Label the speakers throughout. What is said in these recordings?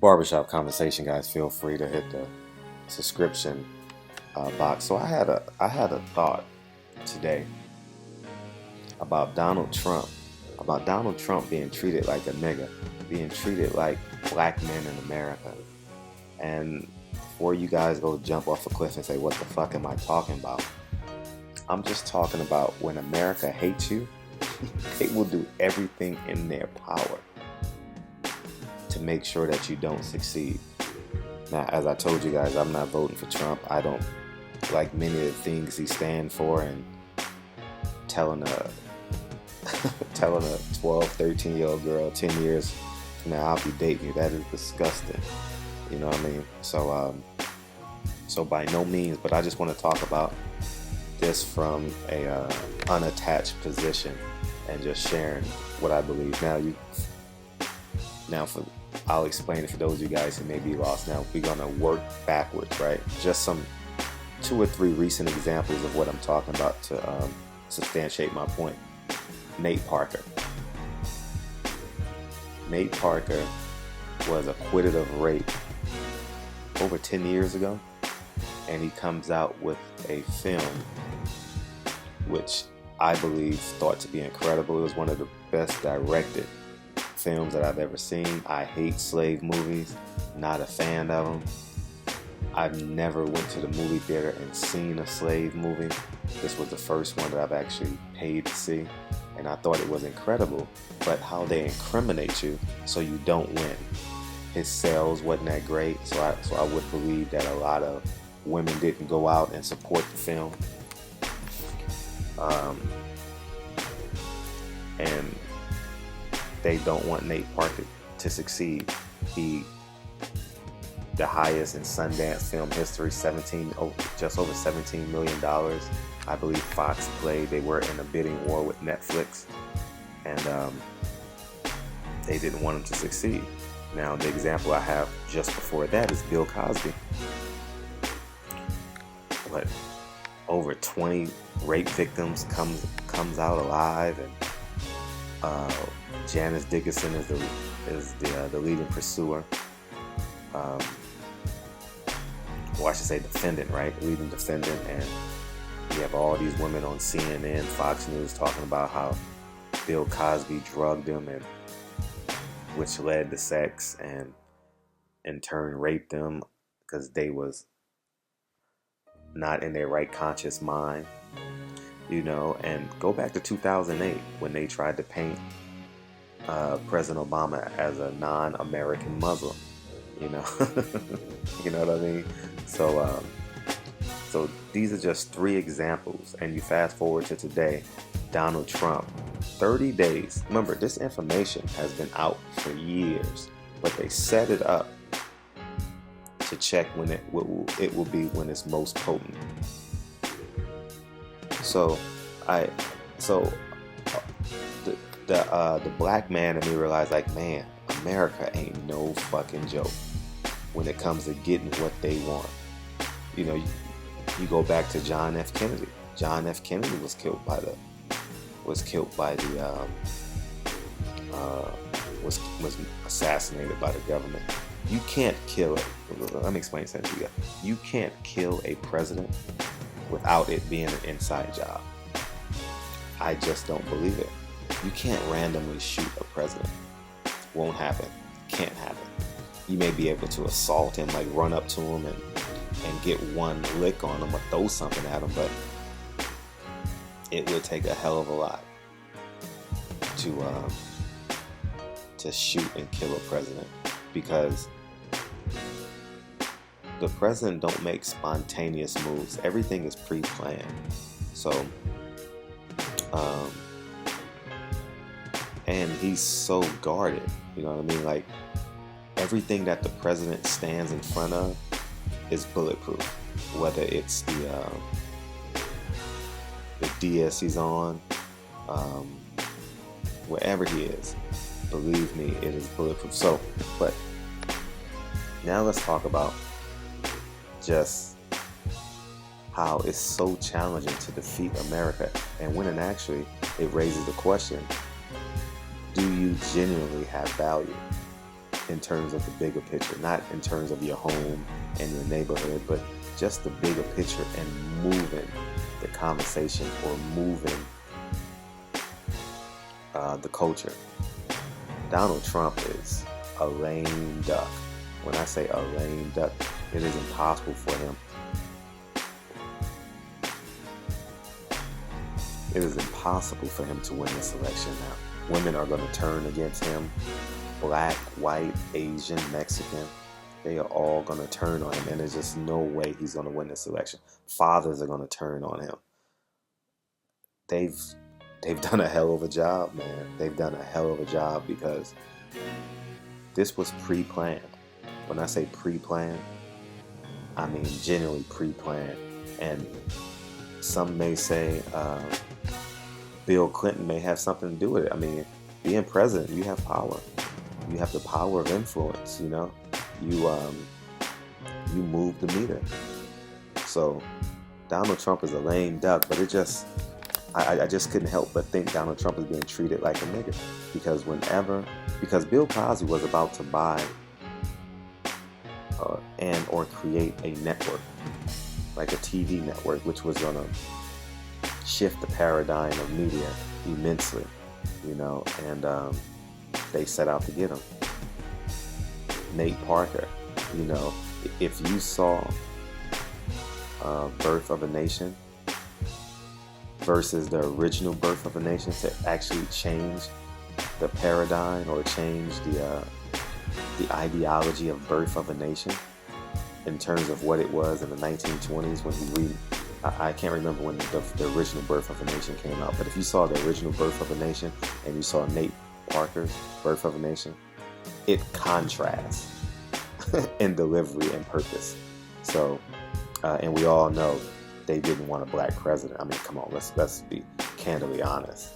Speaker 1: barbershop conversation, guys, feel free to hit the subscription box. So I had a thought today about Donald Trump being treated like a nigga, being treated like black men in America. And before you guys go jump off a cliff and say, what the fuck am I talking about? I'm just talking about when America hates you, they will do everything in their power to make sure that you don't succeed. Now, as I told you guys, I'm not voting for Trump. I don't like many of the things he stands for, and telling a telling a 12, 13-year-old girl 10 years from now I'll be dating you, that is disgusting. You know what I mean? So by no means, but I just want to talk about this from a unattached position and just sharing what I believe. I'll explain it for those of you guys who may be lost. Now we're gonna work backwards, right? Just some 2 or 3 recent examples of what I'm talking about to substantiate my point. Nate Parker. Nate Parker was acquitted of rape over 10 years ago, and he comes out with a film which I believe thought to be incredible. It was one of the best directed films that I've ever seen. I hate slave movies, not a fan of them. I've never went to the movie theater and seen a slave movie. This was the first one that I've actually paid to see, and I thought it was incredible. But how they incriminate you so you don't win. His sales wasn't that great, so I would believe that a lot of women didn't go out and support the film. And they don't want Nate Parker to succeed. The highest in Sundance film history, just over $17 million. I believe Fox played. They were in a bidding war with Netflix, and they didn't want him to succeed. Now, the example I have just before that is Bill Cosby. What, over 20 rape victims comes out alive, and Janice Dickinson is the leading pursuer. I should say defendant, right? Leading defendant, and you have all these women on CNN, Fox News talking about how Bill Cosby drugged them, and which led to sex, and in turn raped them because they was not in their right conscious mind, and go back to 2008 when they tried to paint President Obama as a non-American Muslim, you know what I mean? So these are just 3 examples, and you fast forward to today, Donald Trump, 30 days. Remember, this information has been out for years, but they set it up to check when it will be when it's most potent. The black man in me realized, like, man, America ain't no fucking joke when it comes to getting what they want. You go back to John F. Kennedy. John F. Kennedy was killed by the was assassinated by the government. You can't kill it. Let me explain something to you. You can't kill a president without it being an inside job. I just don't believe it. You can't randomly shoot a president. Won't happen. Can't happen. You may be able to assault him, like run up to him and get one lick on him or throw something at him, but it would take a hell of a lot to shoot and kill a president, because the president don't make spontaneous moves. Everything is pre-planned. So, and he's so guarded. You know what I mean? Like, everything that the president stands in front of is bulletproof. Whether it's the DS he's on, wherever he is, believe me, it is bulletproof. So, but now let's talk about just how it's so challenging to defeat America. And when it actually, it raises the question, do you genuinely have value? in terms of the bigger picture, not in terms of your home and your neighborhood, but just the bigger picture and moving the conversation or moving the culture. Donald Trump is a lame duck. When I say a lame duck, it is impossible for him. It is impossible for him to win this election now. Women are going to turn against him. Black, white, Asian, Mexican, they are all going to turn on him, and there's just no way he's going to win this election. Fathers are going to turn on him. They've done a hell of a job, man. They've done a hell of a job because this was pre-planned. When I say pre-planned, I mean genuinely pre-planned. And some may say Bill Clinton may have something to do with it. I mean, being president, you have power. You have the power of influence, you know. You move the meter. So Donald Trump is a lame duck, but I just couldn't help but think Donald Trump is being treated like a nigger. Because Bill Cosby was about to buy or create a network, like a TV network, which was going to shift the paradigm of media immensely, you know, and they set out to get him. Nate Parker, you know, if you saw Birth of a Nation versus the original Birth of a Nation to actually change the paradigm or change the ideology of Birth of a Nation in terms of what it was in the 1920s when I can't remember when the original Birth of a Nation came out, but if you saw the original Birth of a Nation and you saw Nate Parker's Birth of a Nation, it contrasts in delivery and purpose. So, and we all know they didn't want a black president. I mean, come on, let's be candidly honest.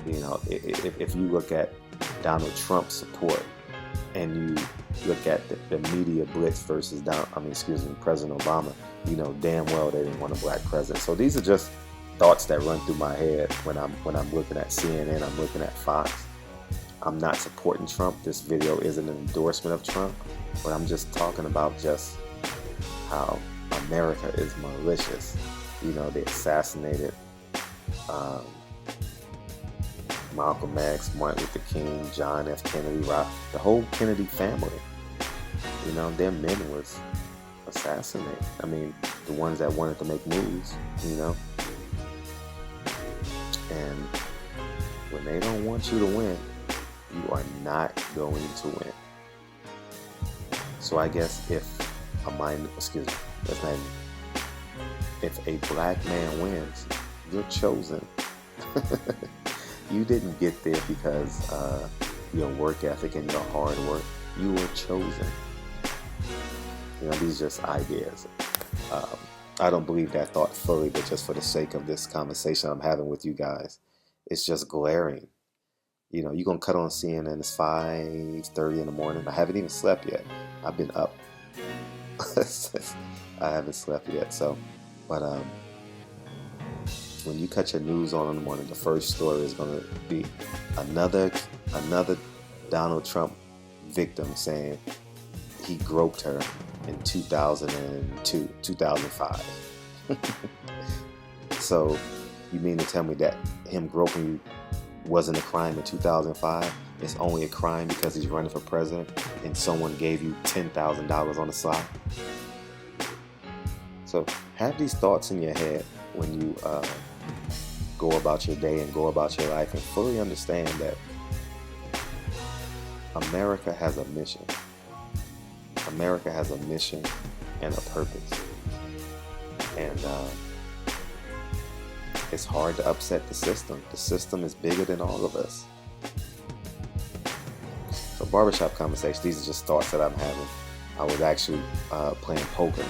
Speaker 1: You know, if you look at Donald Trump's support and you look at the media blitz versus President Obama, you know damn well they didn't want a black president. So these are just thoughts that run through my head when I'm looking at CNN, I'm looking at Fox. I'm not supporting Trump. This video isn't an endorsement of Trump, but I'm just talking about just how America is malicious. You know, they assassinated Malcolm X, Martin Luther King, John F. Kennedy, the whole Kennedy family. You know, their men was assassinated. I mean, the ones that wanted to make moves, you know. And when they don't want you to win, you are not going to win. So I guess if a black man wins, you're chosen. You didn't get there because your work ethic and your hard work. You were chosen. You know, these are just ideas. I don't believe that thought fully, but just for the sake of this conversation I'm having with you guys, it's just glaring. You know, you're going to cut on CNN, it's 5:30 in the morning. I haven't even slept yet. I've been up. I haven't slept yet. So, but when you cut your news on in the morning, the first story is going to be another Donald Trump victim saying he groped her in 2005. So, you mean to tell me that him groping you wasn't a crime in 2005? It's only a crime because he's running for president and someone gave you $10,000 on the side? So have these thoughts in your head when you go about your day and go about your life, and fully understand that America has a mission. America has a mission and a purpose. And it's hard to upset the system. The system is bigger than all of us. So barbershop conversation, these are just thoughts that I'm having. I was actually playing poker.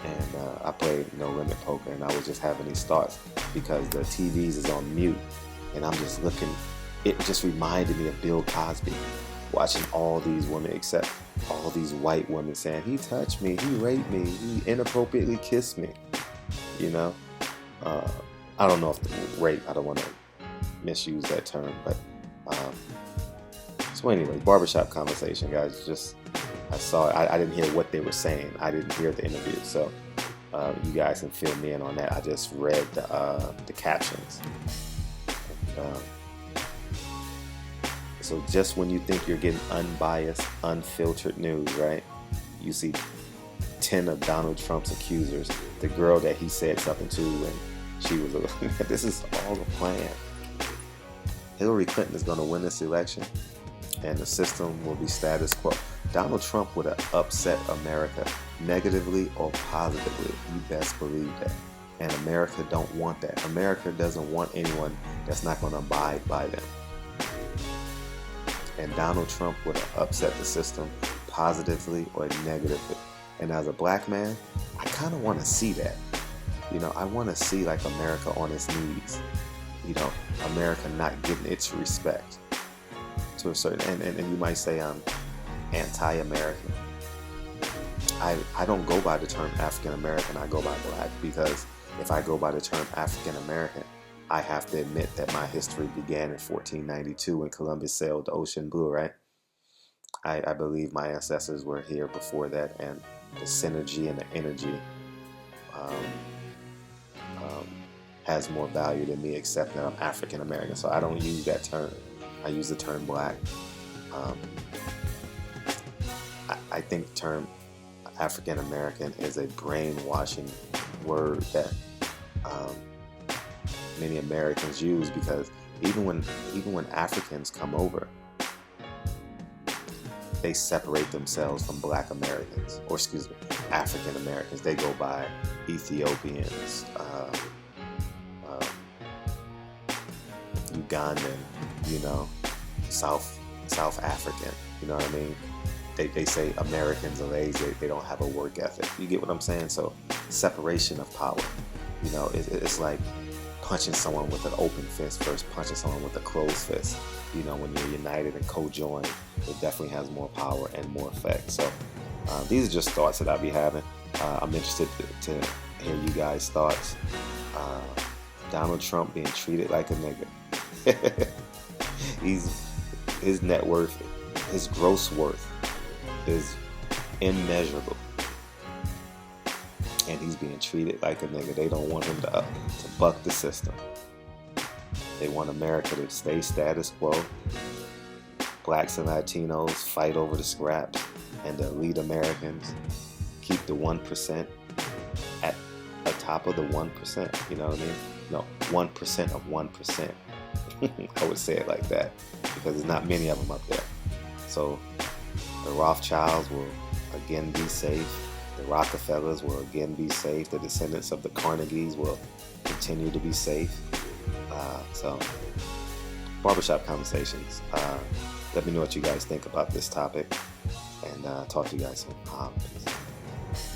Speaker 1: And I played No Limit Poker, and I was just having these thoughts because the TVs is on mute. And I'm just looking, it just reminded me of Bill Cosby, watching all these women, except all these white women saying, he touched me, he raped me, he inappropriately kissed me. You know? I don't know if the rape, I don't want to misuse that term, but so So anyway, barbershop conversation, guys. Just I saw it. I didn't hear what they were saying. I didn't hear the interview, so you guys can fill me in on that. I just read the captions. So just when you think you're getting unbiased, unfiltered news, right? You see 10 of Donald Trump's accusers, the girl that he said something to when she was a, this is all a plan. Hillary Clinton is going to win this election and the system will be status quo. Donald Trump would have upset America negatively or positively. You best believe that. And America don't want that. America doesn't want anyone that's not going to abide by them. And Donald Trump would have upset the system positively or negatively. And as a black man, I kind of want to see that. You know, I want to see like America on its knees. You know, America not getting its respect to a certain, and you might say I'm anti-American. I don't go by the term African American, I go by black, because if I go by the term African American, I have to admit that my history began in 1492 when Columbus sailed the ocean blue, right? I believe my ancestors were here before that, and the synergy and the energy has more value than me, except that I'm African American. So I don't use that term. I use the term black. I think the term African American is a brainwashing word that many Americans use, because even when Africans come over, they separate themselves from black Americans, or excuse me, African Americans. They go by Ethiopians, Ugandan, you know, South African, you know what I mean? They say Americans are lazy, they don't have a work ethic. You get what I'm saying? So separation of power, you know, it's like punching someone with an open fist versus punching someone with a closed fist. You know, when you're united and co-joined, it definitely has more power and more effect. So these are just thoughts that I'll be having. I'm interested to hear you guys' thoughts. Donald Trump being treated like a nigga. His net worth, his gross worth is immeasurable, and he's being treated like a nigga. They don't want him to buck the system. They want America to stay status quo. Blacks and Latinos fight over the scraps, and the elite Americans keep the 1% at the top of the 1%. You know what I mean? No, 1% of 1%. I would say it like that, because there's not many of them up there. So the Rothschilds will again be safe. The Rockefellers will again be safe. The descendants of the Carnegies will continue to be safe. So barbershop conversations. Let me know what you guys think about this topic, and talk to you guys soon. Peace.